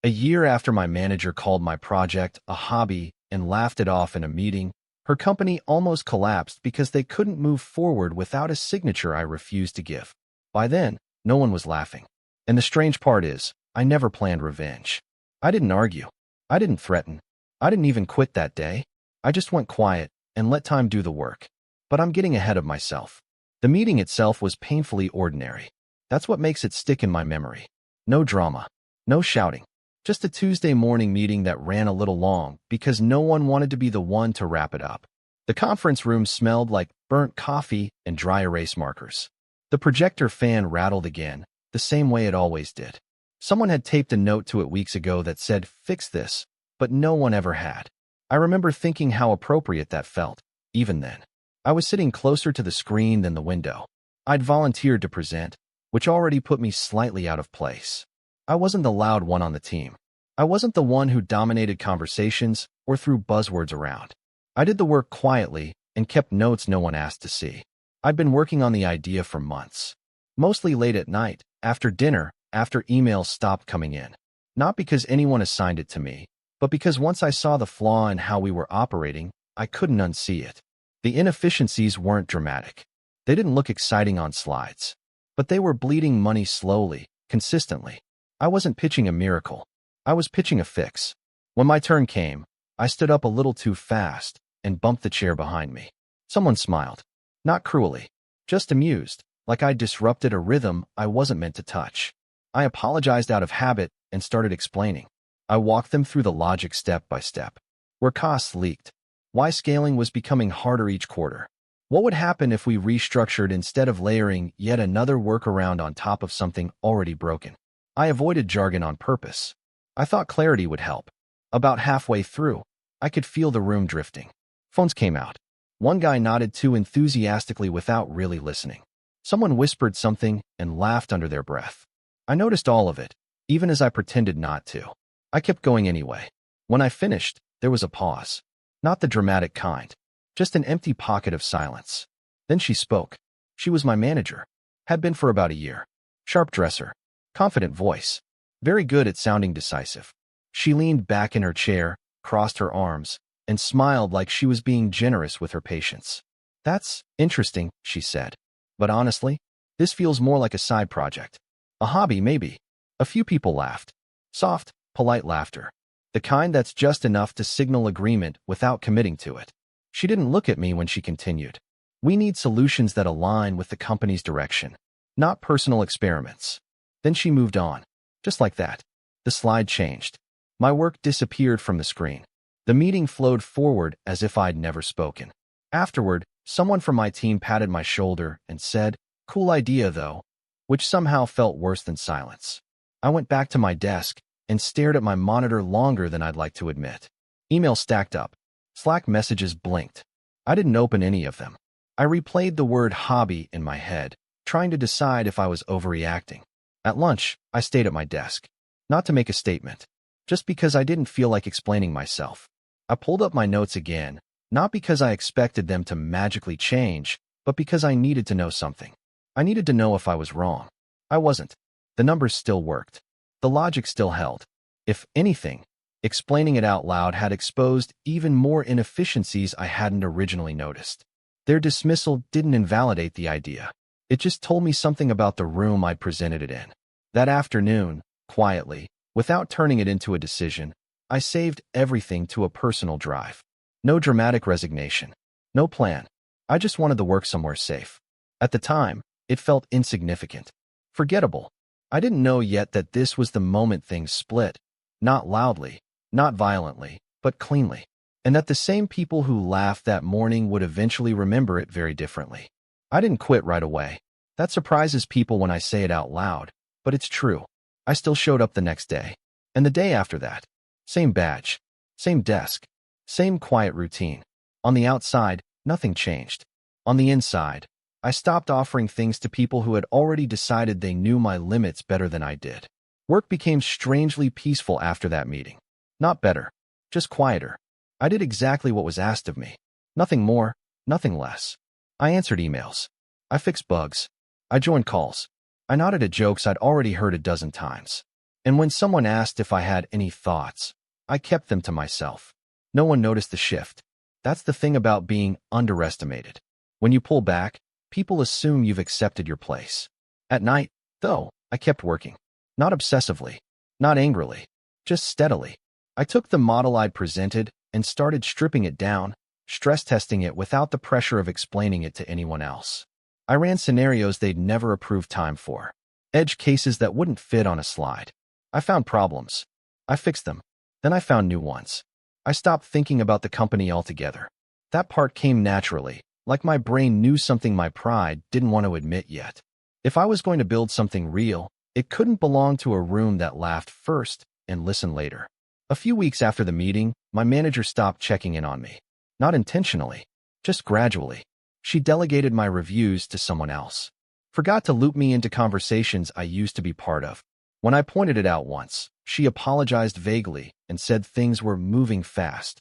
A year after my manager called my project a hobby and laughed it off in a meeting, her company almost collapsed because they couldn't move forward without a signature I refused to give. By then, no one was laughing. And the strange part is, I never planned revenge. I didn't argue. I didn't threaten. I didn't even quit that day. I just went quiet and let time do the work. But I'm getting ahead of myself. The meeting itself was painfully ordinary. That's what makes it stick in my memory. No drama. No shouting. Just a Tuesday morning meeting that ran a little long because no one wanted to be the one to wrap it up. The conference room smelled like burnt coffee and dry erase markers. The projector fan rattled again, the same way it always did. Someone had taped a note to it weeks ago that said, "Fix this," but no one ever had. I remember thinking how appropriate that felt, even then. I was sitting closer to the screen than the window. I'd volunteered to present, which already put me slightly out of place. I wasn't the loud one on the team. I wasn't the one who dominated conversations or threw buzzwords around. I did the work quietly and kept notes no one asked to see. I'd been working on the idea for months. Mostly late at night, after dinner, after emails stopped coming in. Not because anyone assigned it to me, but because once I saw the flaw in how we were operating, I couldn't unsee it. The inefficiencies weren't dramatic. They didn't look exciting on slides. But they were bleeding money slowly, consistently. I wasn't pitching a miracle. I was pitching a fix. When my turn came, I stood up a little too fast and bumped the chair behind me. Someone smiled. Not cruelly. Just amused, like I'd disrupted a rhythm I wasn't meant to touch. I apologized out of habit and started explaining. I walked them through the logic step by step. Where costs leaked. Why scaling was becoming harder each quarter. What would happen if we restructured instead of layering yet another workaround on top of something already broken? I avoided jargon on purpose. I thought clarity would help. About halfway through, I could feel the room drifting. Phones came out. One guy nodded too enthusiastically without really listening. Someone whispered something and laughed under their breath. I noticed all of it, even as I pretended not to. I kept going anyway. When I finished, there was a pause. Not the dramatic kind. Just an empty pocket of silence. Then she spoke. She was my manager. Had been for about a year. Sharp dresser. Confident voice. Very good at sounding decisive. She leaned back in her chair, crossed her arms, and smiled like she was being generous with her patience. "That's interesting," she said. "But honestly, this feels more like a side project. A hobby, maybe." A few people laughed. Soft, polite laughter. The kind that's just enough to signal agreement without committing to it. She didn't look at me when she continued. "We need solutions that align with the company's direction, not personal experiments." Then she moved on. Just like that. The slide changed. My work disappeared from the screen. The meeting flowed forward as if I'd never spoken. Afterward, someone from my team patted my shoulder and said, "Cool idea, though," which somehow felt worse than silence. I went back to my desk and stared at my monitor longer than I'd like to admit. Emails stacked up. Slack messages blinked. I didn't open any of them. I replayed the word hobby in my head, trying to decide if I was overreacting. At lunch, I stayed at my desk. Not to make a statement. Just because I didn't feel like explaining myself. I pulled up my notes again, not because I expected them to magically change, but because I needed to know something. I needed to know if I was wrong. I wasn't. The numbers still worked. The logic still held. If anything, explaining it out loud had exposed even more inefficiencies I hadn't originally noticed. Their dismissal didn't invalidate the idea. It just told me something about the room I'd presented it in. That afternoon, quietly, without turning it into a decision, I saved everything to a personal drive. No dramatic resignation. No plan. I just wanted the work somewhere safe. At the time, it felt insignificant. Forgettable. I didn't know yet that this was the moment things split. Not loudly, not violently, but cleanly. And that the same people who laughed that morning would eventually remember it very differently. I didn't quit right away. That surprises people when I say it out loud, but it's true. I still showed up the next day. And the day after that. Same badge. Same desk. Same quiet routine. On the outside, nothing changed. On the inside, I stopped offering things to people who had already decided they knew my limits better than I did. Work became strangely peaceful after that meeting. Not better, just quieter. I did exactly what was asked of me. Nothing more, nothing less. I answered emails. I fixed bugs. I joined calls. I nodded at jokes I'd already heard a dozen times. And when someone asked if I had any thoughts, I kept them to myself. No one noticed the shift. That's the thing about being underestimated. When you pull back, people assume you've accepted your place. At night, though, I kept working. Not obsessively, not angrily, just steadily. I took the model I'd presented and started stripping it down, stress testing it without the pressure of explaining it to anyone else. I ran scenarios they'd never approved time for. Edge cases that wouldn't fit on a slide. I found problems. I fixed them. Then I found new ones. I stopped thinking about the company altogether. That part came naturally, like my brain knew something my pride didn't want to admit yet. If I was going to build something real, it couldn't belong to a room that laughed first and listened later. A few weeks after the meeting, my manager stopped checking in on me. Not intentionally, just gradually. She delegated my reviews to someone else. Forgot to loop me into conversations I used to be part of. When I pointed it out once, she apologized vaguely and said things were moving fast.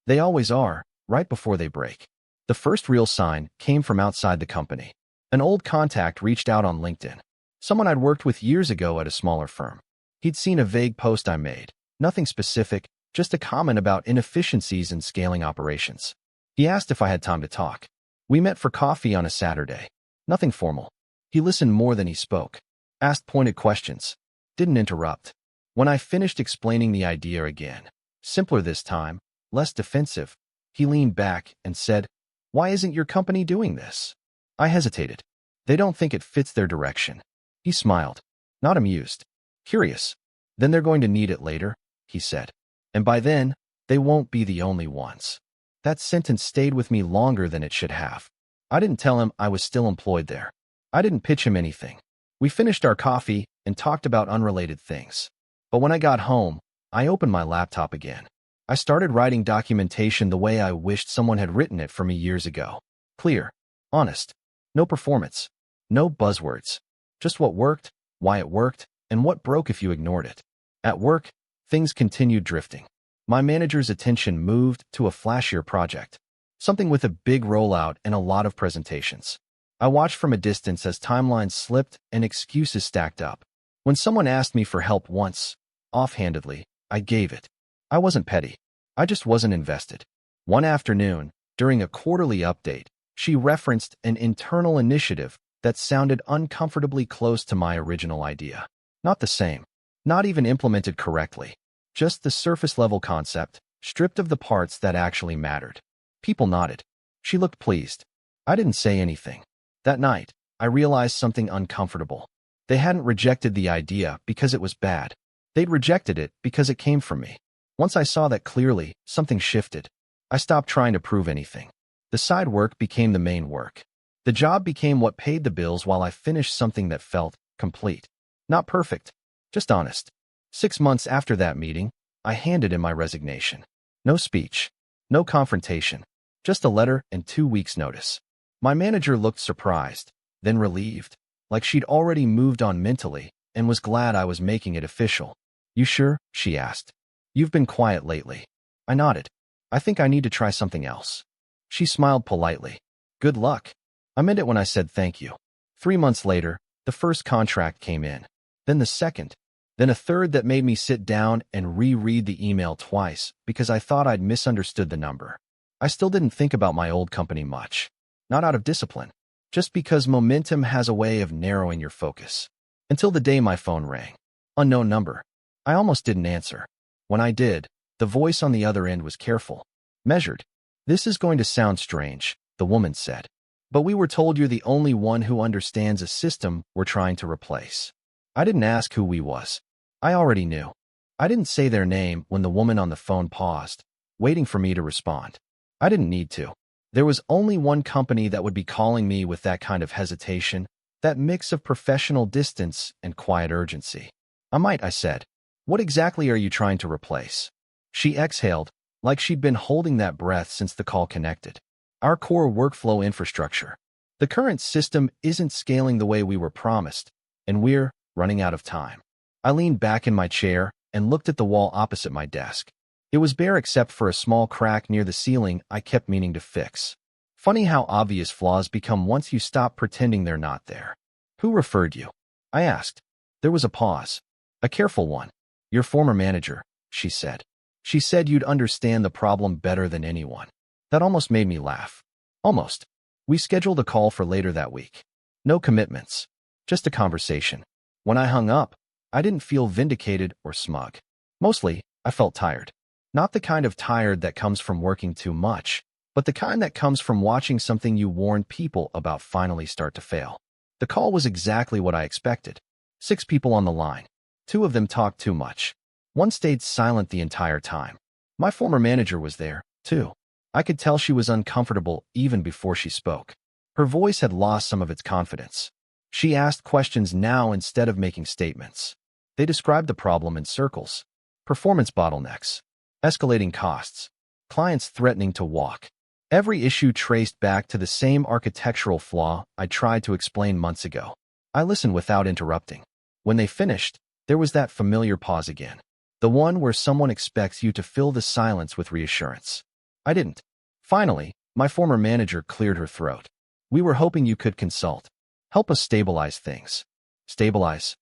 They always are, right before they break. The first real sign came from outside the company. An old contact reached out on LinkedIn. Someone I'd worked with years ago at a smaller firm. He'd seen a vague post I made. Nothing specific, just a comment about inefficiencies in scaling operations. He asked if I had time to talk. We met for coffee on a Saturday. Nothing formal. He listened more than he spoke. Asked pointed questions. Didn't interrupt. When I finished explaining the idea again, simpler this time, less defensive, he leaned back and said, "Why isn't your company doing this?" I hesitated. They don't think it fits their direction. He smiled. Not amused. Curious. Then they're going to need it later, he said. And by then, they won't be the only ones. That sentence stayed with me longer than it should have. I didn't tell him I was still employed there. I didn't pitch him anything. We finished our coffee and talked about unrelated things. But when I got home, I opened my laptop again. I started writing documentation the way I wished someone had written it for me years ago. Clear, honest, no performance, no buzzwords. Just what worked, why it worked, and what broke if you ignored it. At work, things continued drifting. My manager's attention moved to a flashier project, something with a big rollout and a lot of presentations. I watched from a distance as timelines slipped and excuses stacked up. When someone asked me for help once, offhandedly, I gave it. I wasn't petty. I just wasn't invested. One afternoon, during a quarterly update, she referenced an internal initiative that sounded uncomfortably close to my original idea. Not the same. Not even implemented correctly. Just the surface-level concept, stripped of the parts that actually mattered. People nodded. She looked pleased. I didn't say anything. That night, I realized something uncomfortable. They hadn't rejected the idea because it was bad. They'd rejected it because it came from me. Once I saw that clearly, something shifted. I stopped trying to prove anything. The side work became the main work. The job became what paid the bills while I finished something that felt complete. Not perfect, just honest. 6 months after that meeting, I handed in my resignation. No speech, no confrontation, just a letter and 2 weeks' notice. My manager looked surprised, then relieved, like she'd already moved on mentally and was glad I was making it official. "You sure?" she asked. "You've been quiet lately." I nodded. "I think I need to try something else." She smiled politely. "Good luck." I meant it when I said thank you. 3 months later, the first contract came in. Then the second. Then a third that made me sit down and reread the email twice because I thought I'd misunderstood the number. I still didn't think about my old company much. Not out of discipline. Just because momentum has a way of narrowing your focus. Until the day my phone rang. Unknown number. I almost didn't answer. When I did, the voice on the other end was careful. Measured. "This is going to sound strange," the woman said. "But we were told you're the only one who understands a system we're trying to replace." I didn't ask who we was. I already knew. I didn't say their name when the woman on the phone paused, waiting for me to respond. I didn't need to. There was only one company that would be calling me with that kind of hesitation, that mix of professional distance and quiet urgency. I said. "What exactly are you trying to replace?" She exhaled, like she'd been holding that breath since the call connected. "Our core workflow infrastructure. The current system isn't scaling the way we were promised, and we're running out of time." I leaned back in my chair and looked at the wall opposite my desk. It was bare except for a small crack near the ceiling I kept meaning to fix. Funny how obvious flaws become once you stop pretending they're not there. "Who referred you?" I asked. There was a pause. A careful one. Your former manager, she said. She said you'd understand the problem better than anyone. That almost made me laugh. Almost. We scheduled a call for later that week. No commitments. Just a conversation. When I hung up, I didn't feel vindicated or smug. Mostly, I felt tired. Not the kind of tired that comes from working too much, but the kind that comes from watching something you warned people about finally start to fail. The call was exactly what I expected. 6 people on the line. 2 of them talked too much. 1 stayed silent the entire time. My former manager was there, too. I could tell she was uncomfortable even before she spoke. Her voice had lost some of its confidence. She asked questions now instead of making statements. They described the problem in circles. Performance bottlenecks. Escalating costs. Clients threatening to walk. Every issue traced back to the same architectural flaw I tried to explain months ago. I listened without interrupting. When they finished, there was that familiar pause again. The one where someone expects you to fill the silence with reassurance. I didn't. Finally, my former manager cleared her throat. We were hoping you could consult. Help us stabilize things. Stabilize?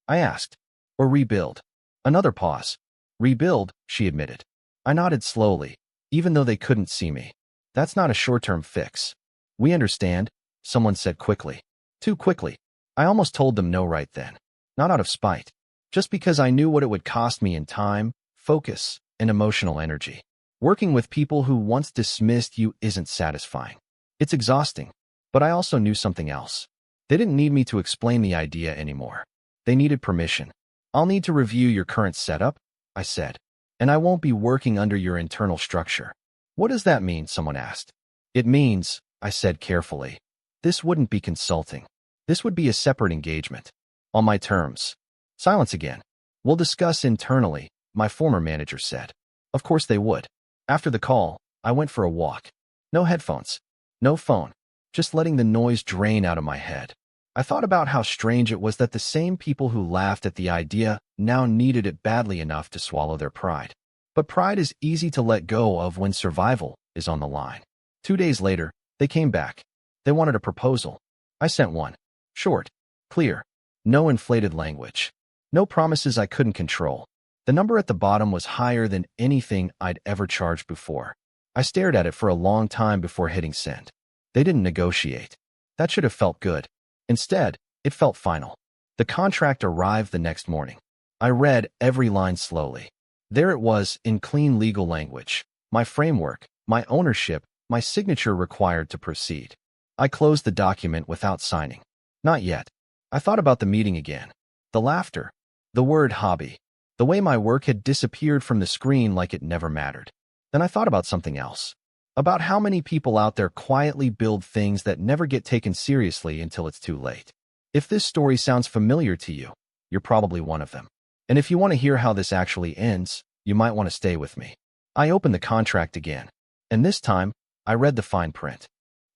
I asked. Or rebuild? Another pause. Rebuild, she admitted. I nodded slowly, even though they couldn't see me. That's not a short-term fix. We understand, someone said quickly. Too quickly. I almost told them no right then. Not out of spite. Just because I knew what it would cost me in time, focus, and emotional energy. Working with people who once dismissed you isn't satisfying. It's exhausting. But I also knew something else. They didn't need me to explain the idea anymore. They needed permission. I'll need to review your current setup, I said. And I won't be working under your internal structure. What does that mean? Someone asked. It means, I said carefully, this wouldn't be consulting. This would be a separate engagement. On my terms. Silence again. We'll discuss internally, my former manager said. Of course they would. After the call, I went for a walk. No headphones. No phone. Just letting the noise drain out of my head. I thought about how strange it was that the same people who laughed at the idea now needed it badly enough to swallow their pride. But pride is easy to let go of when survival is on the line. 2 days later, they came back. They wanted a proposal. I sent one. Short. Clear. No inflated language. No promises I couldn't control. The number at the bottom was higher than anything I'd ever charged before. I stared at it for a long time before hitting send. They didn't negotiate. That should have felt good. Instead, it felt final. The contract arrived the next morning. I read every line slowly. There it was in clean legal language. My framework, my ownership, my signature required to proceed. I closed the document without signing. Not yet. I thought about the meeting again. The laughter. The word hobby. The way my work had disappeared from the screen like it never mattered. Then I thought about something else. About how many people out there quietly build things that never get taken seriously until it's too late. If this story sounds familiar to you, you're probably one of them. And if you want to hear how this actually ends, you might want to stay with me. I opened the contract again. And this time, I read the fine print.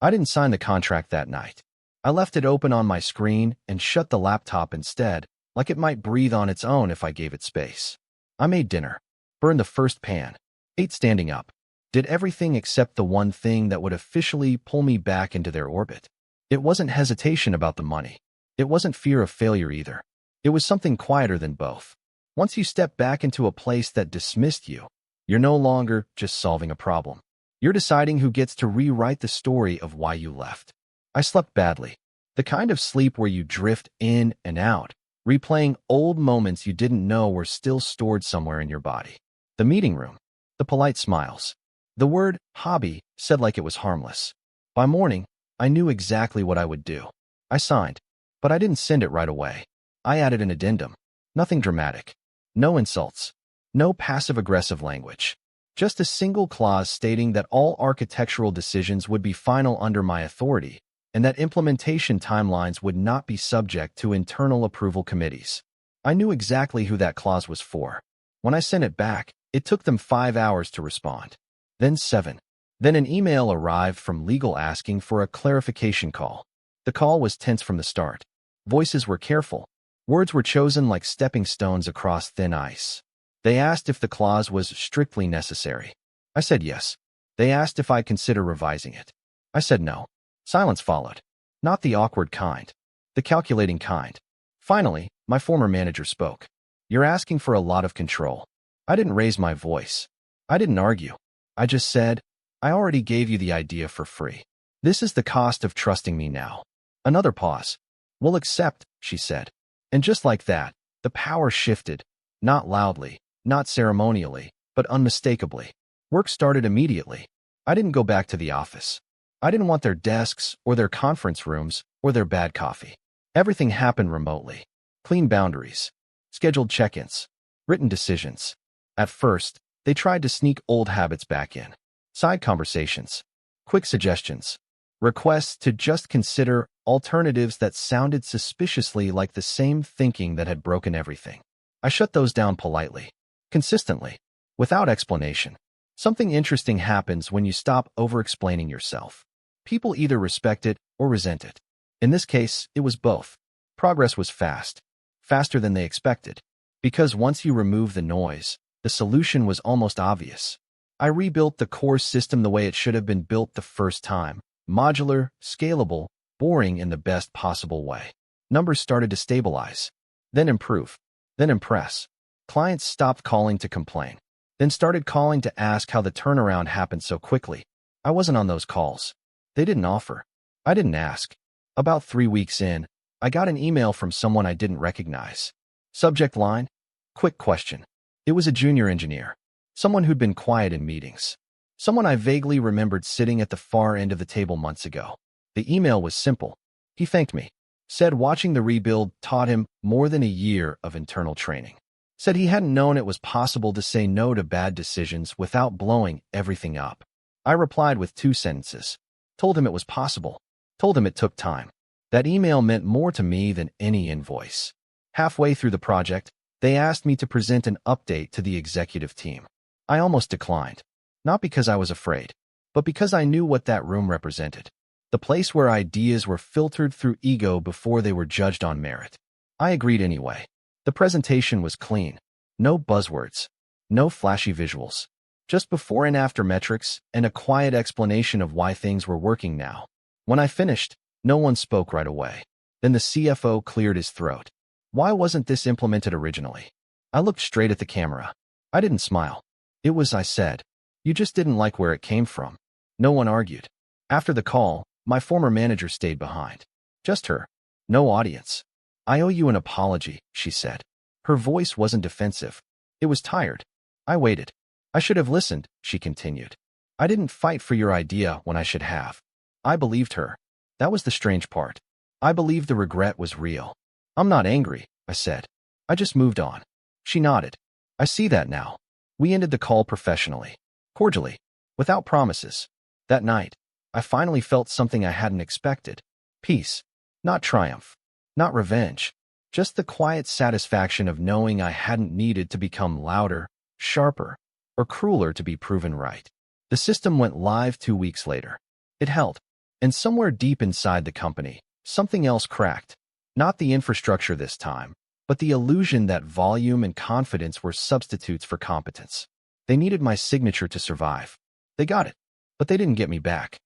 I didn't sign the contract that night. I left it open on my screen and shut the laptop instead, like it might breathe on its own if I gave it space. I made dinner. Burned the first pan. Ate standing up. Did everything except the one thing that would officially pull me back into their orbit. It wasn't hesitation about the money. It wasn't fear of failure either. It was something quieter than both. Once you step back into a place that dismissed you, you're no longer just solving a problem. You're deciding who gets to rewrite the story of why you left. I slept badly. The kind of sleep where you drift in and out, replaying old moments you didn't know were still stored somewhere in your body. The meeting room. The polite smiles. The word hobby said like it was harmless. By morning, I knew exactly what I would do. I signed, but I didn't send it right away. I added an addendum. Nothing dramatic. No insults. No passive-aggressive language. Just a single clause stating that all architectural decisions would be final under my authority, and that implementation timelines would not be subject to internal approval committees. I knew exactly who that clause was for. When I sent it back, it took them 5 hours to respond. Then 7. Then an email arrived from legal asking for a clarification call. The call was tense from the start. Voices were careful. Words were chosen like stepping stones across thin ice. They asked if the clause was strictly necessary. I said yes. They asked if I'd consider revising it. I said no. Silence followed. Not the awkward kind. The calculating kind. Finally, my former manager spoke. You're asking for a lot of control. I didn't raise my voice. I didn't argue. I just said, I already gave you the idea for free. This is the cost of trusting me now. Another pause. We'll accept, she said. And just like that, the power shifted. Not loudly, not ceremonially, but unmistakably. Work started immediately. I didn't go back to the office. I didn't want their desks or their conference rooms or their bad coffee. Everything happened remotely. Clean boundaries. Scheduled check-ins. Written decisions. At first, they tried to sneak old habits back in. Side conversations. Quick suggestions. Requests to just consider alternatives that sounded suspiciously like the same thinking that had broken everything. I shut those down politely. Consistently. Without explanation. Something interesting happens when you stop over-explaining yourself. People either respect it or resent it. In this case, it was both. Progress was fast. Faster than they expected. Because once you remove the noise, the solution was almost obvious. I rebuilt the core system the way it should have been built the first time. Modular, scalable, boring in the best possible way. Numbers started to stabilize. Then improve. Then impress. Clients stopped calling to complain. Then started calling to ask how the turnaround happened so quickly. I wasn't on those calls. They didn't offer. I didn't ask. About 3 weeks in, I got an email from someone I didn't recognize. Subject line? Quick question. It was a junior engineer. Someone who'd been quiet in meetings. Someone I vaguely remembered sitting at the far end of the table months ago. The email was simple. He thanked me. Said watching the rebuild taught him more than a year of internal training. Said he hadn't known it was possible to say no to bad decisions without blowing everything up. I replied with 2 sentences. Told him it was possible. Told him it took time. That email meant more to me than any invoice. Halfway through the project, they asked me to present an update to the executive team. I almost declined. Not because I was afraid, but because I knew what that room represented. The place where ideas were filtered through ego before they were judged on merit. I agreed anyway. The presentation was clean. No buzzwords. No flashy visuals. Just before and after metrics and a quiet explanation of why things were working now. When I finished, no one spoke right away. Then the CFO cleared his throat. Why wasn't this implemented originally? I looked straight at the camera. I didn't smile. It was, I said. You just didn't like where it came from. No one argued. After the call, my former manager stayed behind. Just her. No audience. I owe you an apology, she said. Her voice wasn't defensive. It was tired. I waited. I should have listened, she continued. I didn't fight for your idea when I should have. I believed her. That was the strange part. I believed the regret was real. I'm not angry, I said. I just moved on. She nodded. I see that now. We ended the call professionally. Cordially. Without promises. That night, I finally felt something I hadn't expected. Peace. Not triumph. Not revenge. Just the quiet satisfaction of knowing I hadn't needed to become louder, sharper, or crueler to be proven right. The system went live 2 weeks later. It held. And somewhere deep inside the company, something else cracked. Not the infrastructure this time, but the illusion that volume and confidence were substitutes for competence. They needed my signature to survive. They got it, but they didn't get me back.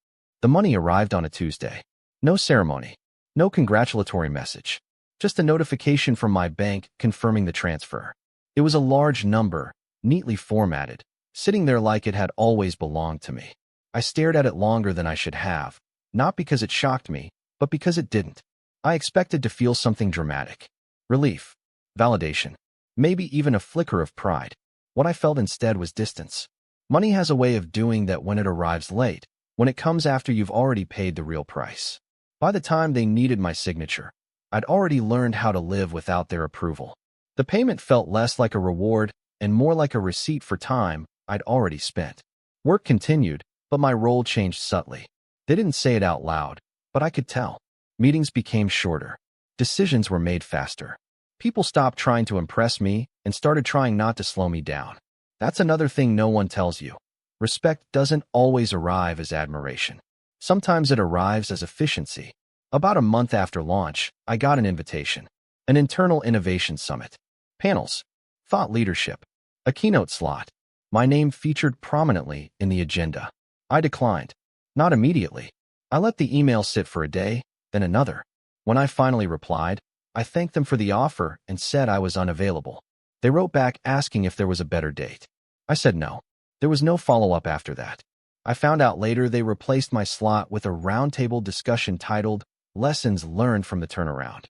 The money arrived on a Tuesday. No ceremony. No congratulatory message. Just a notification from my bank confirming the transfer. It was a large number, neatly formatted, sitting there like it had always belonged to me. I stared at it longer than I should have, not because it shocked me, but because it didn't. I expected to feel something dramatic. Relief. Validation. Maybe even a flicker of pride. What I felt instead was distance. Money has a way of doing that when it arrives late, when it comes after you've already paid the real price. By the time they needed my signature, I'd already learned how to live without their approval. The payment felt less like a reward and more like a receipt for time I'd already spent. Work continued, but my role changed subtly. They didn't say it out loud, but I could tell. Meetings became shorter. Decisions were made faster. People stopped trying to impress me and started trying not to slow me down. That's another thing no one tells you. Respect doesn't always arrive as admiration. Sometimes it arrives as efficiency. About a month after launch, I got an invitation. An internal innovation summit. Panels. Thought leadership. A keynote slot. My name featured prominently in the agenda. I declined. Not immediately. I let the email sit for a day, then another. When I finally replied, I thanked them for the offer and said I was unavailable. They wrote back asking if there was a better date. I said no. There was no follow-up after that. I found out later they replaced my slot with a roundtable discussion titled Lessons Learned from the Turnaround.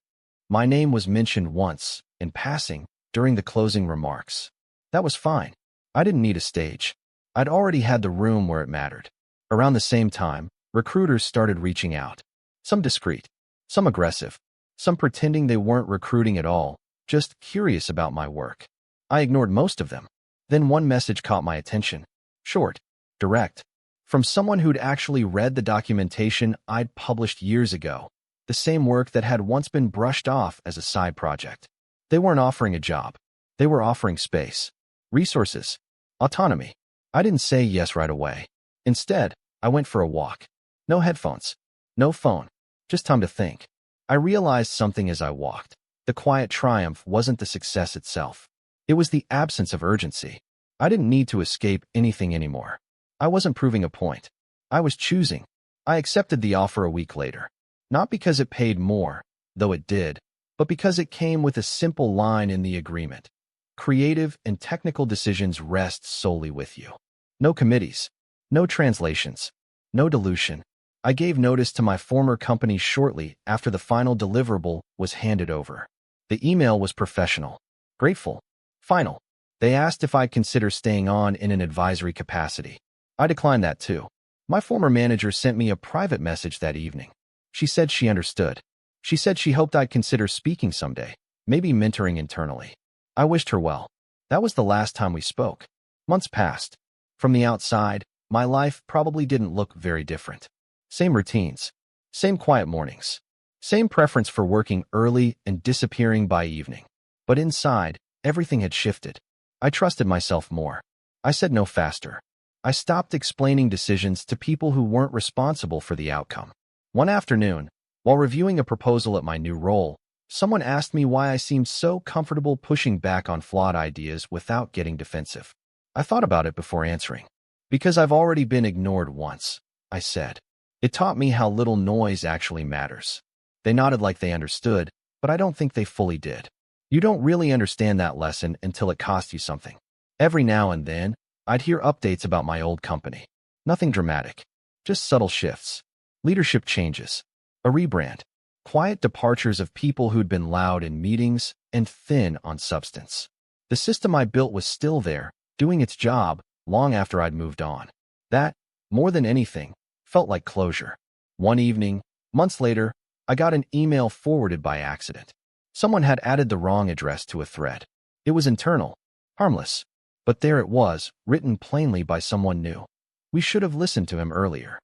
My name was mentioned once, in passing, during the closing remarks. That was fine. I didn't need a stage. I'd already had the room where it mattered. Around the same time, recruiters started reaching out. Some discreet, some aggressive, some pretending they weren't recruiting at all, just curious about my work. I ignored most of them. Then one message caught my attention. Short, direct, from someone who'd actually read the documentation I'd published years ago, the same work that had once been brushed off as a side project. They weren't offering a job. They were offering space, resources, autonomy. I didn't say yes right away. Instead, I went for a walk. No headphones, no phone, just time to think. I realized something as I walked. The quiet triumph wasn't the success itself. It was the absence of urgency. I didn't need to escape anything anymore. I wasn't proving a point. I was choosing. I accepted the offer a week later. Not because it paid more, though it did, but because it came with a simple line in the agreement. Creative and technical decisions rest solely with you. No committees, no translations, no dilution. I gave notice to my former company shortly after the final deliverable was handed over. The email was professional, grateful, final. They asked if I'd consider staying on in an advisory capacity. I declined that too. My former manager sent me a private message that evening. She said she understood. She said she hoped I'd consider speaking someday, maybe mentoring internally. I wished her well. That was the last time we spoke. Months passed. From the outside, my life probably didn't look very different. Same routines, same quiet mornings, same preference for working early and disappearing by evening. But inside, everything had shifted. I trusted myself more. I said no faster. I stopped explaining decisions to people who weren't responsible for the outcome. One afternoon, while reviewing a proposal at my new role, someone asked me why I seemed so comfortable pushing back on flawed ideas without getting defensive. I thought about it before answering. Because I've already been ignored once, I said. It taught me how little noise actually matters. They nodded like they understood, but I don't think they fully did. You don't really understand that lesson until it costs you something. Every now and then, I'd hear updates about my old company. Nothing dramatic, just subtle shifts, leadership changes, a rebrand, quiet departures of people who'd been loud in meetings and thin on substance. The system I built was still there, doing its job long after I'd moved on. That, more than anything, felt like closure. One evening, months later, I got an email forwarded by accident. Someone had added the wrong address to a thread. It was internal, harmless. But there it was, written plainly by someone new. We should have listened to him earlier.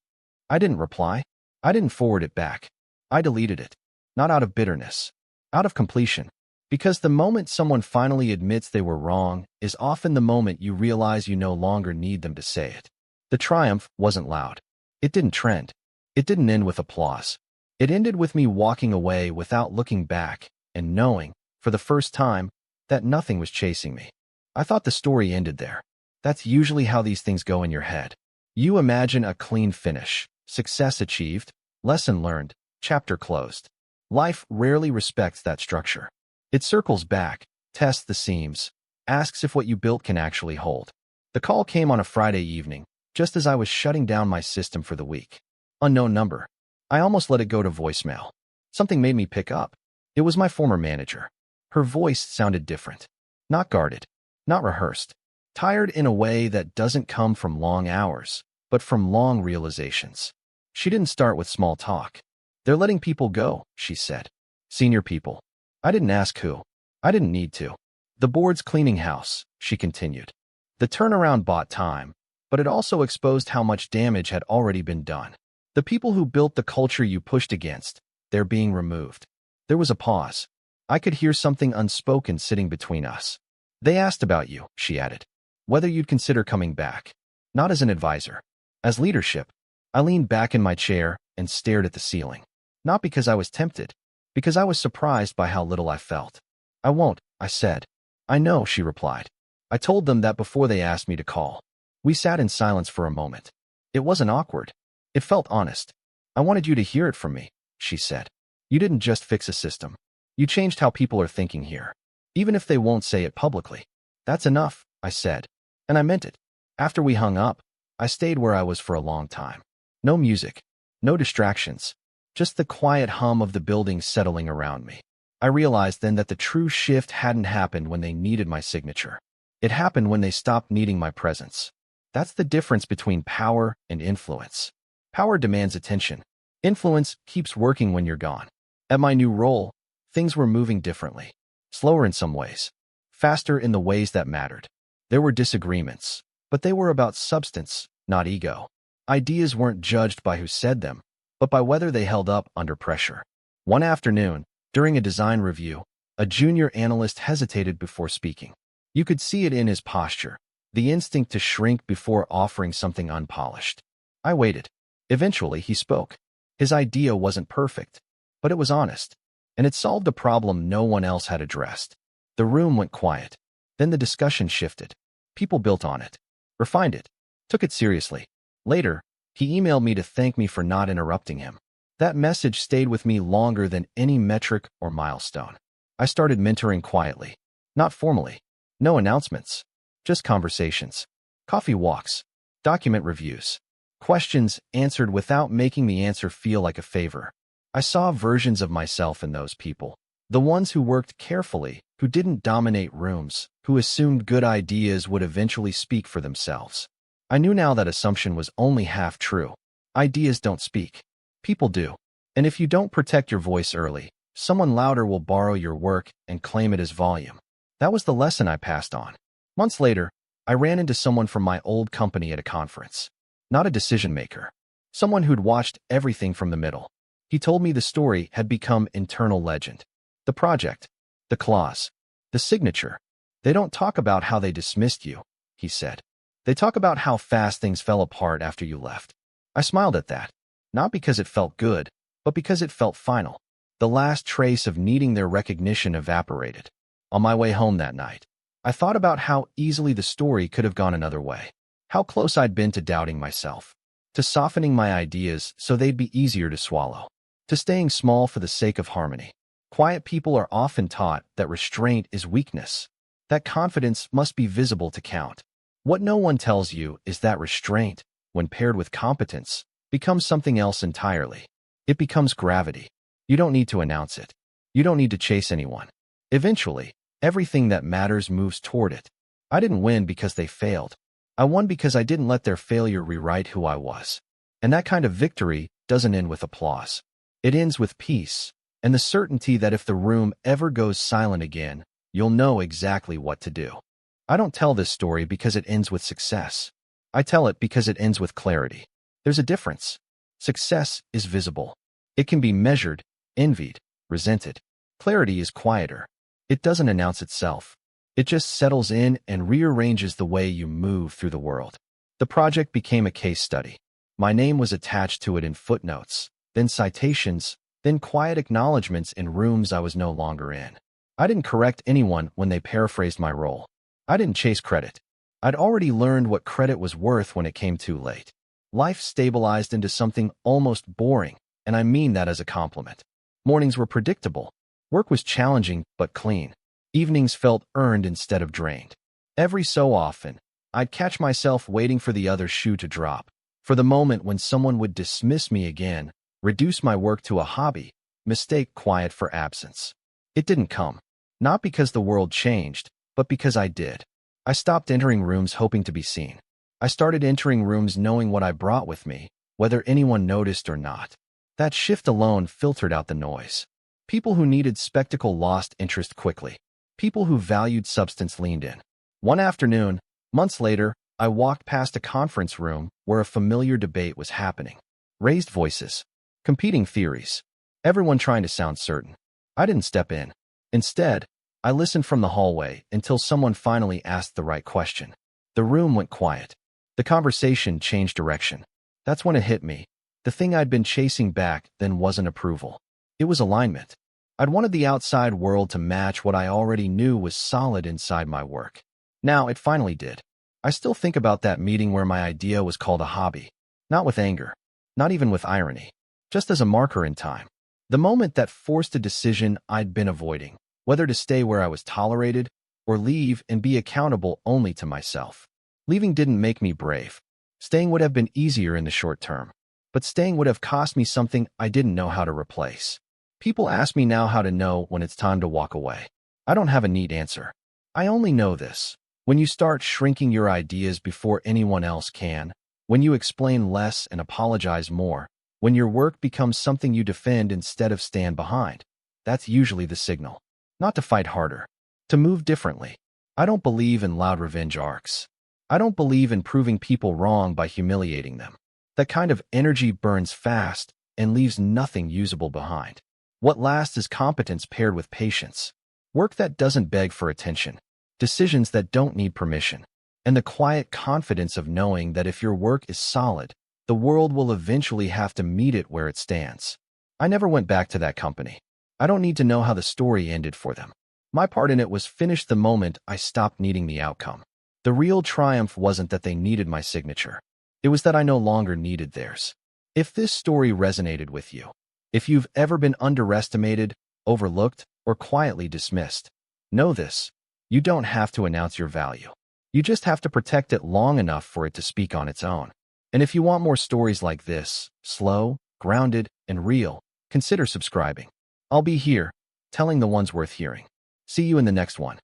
I didn't reply. I didn't forward it back. I deleted it. Not out of bitterness. Out of completion. Because the moment someone finally admits they were wrong is often the moment you realize you no longer need them to say it. The triumph wasn't loud. It didn't trend. It didn't end with applause. It ended with me walking away without looking back and knowing, for the first time, that nothing was chasing me. I thought the story ended there. That's usually how these things go in your head. You imagine a clean finish, success achieved, lesson learned, chapter closed. Life rarely respects that structure. It circles back, tests the seams, asks if what you built can actually hold. The call came on a Friday evening, just as I was shutting down my system for the week. Unknown number. I almost let it go to voicemail. Something made me pick up. It was my former manager. Her voice sounded different. Not guarded. Not rehearsed. Tired in a way that doesn't come from long hours, but from long realizations. She didn't start with small talk. They're letting people go, she said. Senior people. I didn't ask who. I didn't need to. The board's cleaning house, she continued. The turnaround bought time, but it also exposed how much damage had already been done. The people who built the culture you pushed against, they're being removed. There was a pause. I could hear something unspoken sitting between us. They asked about you, she added. Whether you'd consider coming back. Not as an advisor. As leadership. I leaned back in my chair and stared at the ceiling. Not because I was tempted. Because I was surprised by how little I felt. I won't, I said. I know, she replied. I told them that before they asked me to call. We sat in silence for a moment. It wasn't awkward. It felt honest. I wanted you to hear it from me, she said. You didn't just fix a system. You changed how people are thinking here. even if they won't say it publicly. That's enough, I said, and I meant it. After we hung up, I stayed where I was for a long time. No music, no distractions, just the quiet hum of the building settling around me. I realized then that the true shift hadn't happened when they needed my signature. It happened when they stopped needing my presence. That's the difference between power and influence. Power demands attention. Influence keeps working when you're gone. At my new role, things were moving differently. Slower in some ways, faster in the ways that mattered. There were disagreements, but they were about substance, not ego. Ideas weren't judged by who said them, but by whether they held up under pressure. One afternoon, during a design review, a junior analyst hesitated before speaking. You could see it in his posture, the instinct to shrink before offering something unpolished. I waited. Eventually, he spoke. His idea wasn't perfect, but it was honest, and it solved a problem no one else had addressed. The room went quiet. Then the discussion shifted. People built on it, refined it, took it seriously. Later, he emailed me to thank me for not interrupting him. That message stayed with me longer than any metric or milestone. I started mentoring quietly, not formally. No announcements, just conversations, coffee walks, document reviews, questions answered without making the answer feel like a favor. I saw versions of myself in those people, the ones who worked carefully, who didn't dominate rooms, who assumed good ideas would eventually speak for themselves. I knew now that assumption was only half true. Ideas don't speak. People do. And if you don't protect your voice early, someone louder will borrow your work and claim it as volume. That was the lesson I passed on. Months later, I ran into someone from my old company at a conference. Not a decision maker. Someone who'd watched everything from the middle. He told me the story had become internal legend. The project, the clause, the signature. They don't talk about how they dismissed you, he said. They talk about how fast things fell apart after you left. I smiled at that, not because it felt good, but because it felt final. The last trace of needing their recognition evaporated. On my way home that night, I thought about how easily the story could have gone another way. How close I'd been to doubting myself, to softening my ideas so they'd be easier to swallow, to staying small for the sake of harmony. Quiet people are often taught that restraint is weakness, that confidence must be visible to count. What no one tells you is that restraint, when paired with competence, becomes something else entirely. It becomes gravity. You don't need to announce it. You don't need to chase anyone. Eventually, everything that matters moves toward it. I didn't win because they failed. I won because I didn't let their failure rewrite who I was. And that kind of victory doesn't end with applause. It ends with peace, and the certainty that if the room ever goes silent again, you'll know exactly what to do. I don't tell this story because it ends with success. I tell it because it ends with clarity. There's a difference. Success is visible. It can be measured, envied, resented. Clarity is quieter. It doesn't announce itself. It just settles in and rearranges the way you move through the world. The project became a case study. My name was attached to it in footnotes, then citations, then quiet acknowledgments in rooms I was no longer in. I didn't correct anyone when they paraphrased my role. I didn't chase credit. I'd already learned what credit was worth when it came too late. Life stabilized into something almost boring, and I mean that as a compliment. Mornings were predictable. Work was challenging but clean. Evenings felt earned instead of drained. Every so often, I'd catch myself waiting for the other shoe to drop, for the moment when someone would dismiss me again, reduce my work to a hobby, mistake quiet for absence. It didn't come. Not because the world changed, but because I did. I stopped entering rooms hoping to be seen. I started entering rooms knowing what I brought with me, whether anyone noticed or not. That shift alone filtered out the noise. People who needed spectacle lost interest quickly. People who valued substance leaned in. One afternoon, months later, I walked past a conference room where a familiar debate was happening. Raised voices, competing theories, everyone trying to sound certain. I didn't step in. Instead, I listened from the hallway until someone finally asked the right question. The room went quiet. The conversation changed direction. That's when it hit me. The thing I'd been chasing back then wasn't approval. It was alignment. I'd wanted the outside world to match what I already knew was solid inside my work. Now it finally did. I still think about that meeting where my idea was called a hobby. Not with anger. Not even with irony. Just as a marker in time. The moment that forced a decision I'd been avoiding. whether to stay where I was tolerated or leave and be accountable only to myself. Leaving didn't make me brave. Staying would have been easier in the short term, but staying would have cost me something I didn't know how to replace. People ask me now how to know when it's time to walk away. I don't have a neat answer. I only know this. When you start shrinking your ideas before anyone else can, when you explain less and apologize more, when your work becomes something you defend instead of stand behind, that's usually the signal. Not to fight harder, to move differently. I don't believe in loud revenge arcs. I don't believe in proving people wrong by humiliating them. That kind of energy burns fast and leaves nothing usable behind. What lasts is competence paired with patience. Work that doesn't beg for attention. Decisions that don't need permission. And the quiet confidence of knowing that if your work is solid, the world will eventually have to meet it where it stands. I never went back to that company. I don't need to know how the story ended for them. My part in it was finished the moment I stopped needing the outcome. The real triumph wasn't that they needed my signature. It was that I no longer needed theirs. If this story resonated with you, if you've ever been underestimated, overlooked, or quietly dismissed, know this. You don't have to announce your value. You just have to protect it long enough for it to speak on its own. And if you want more stories like this, slow, grounded, and real, consider subscribing. I'll be here, telling the ones worth hearing. See you in the next one.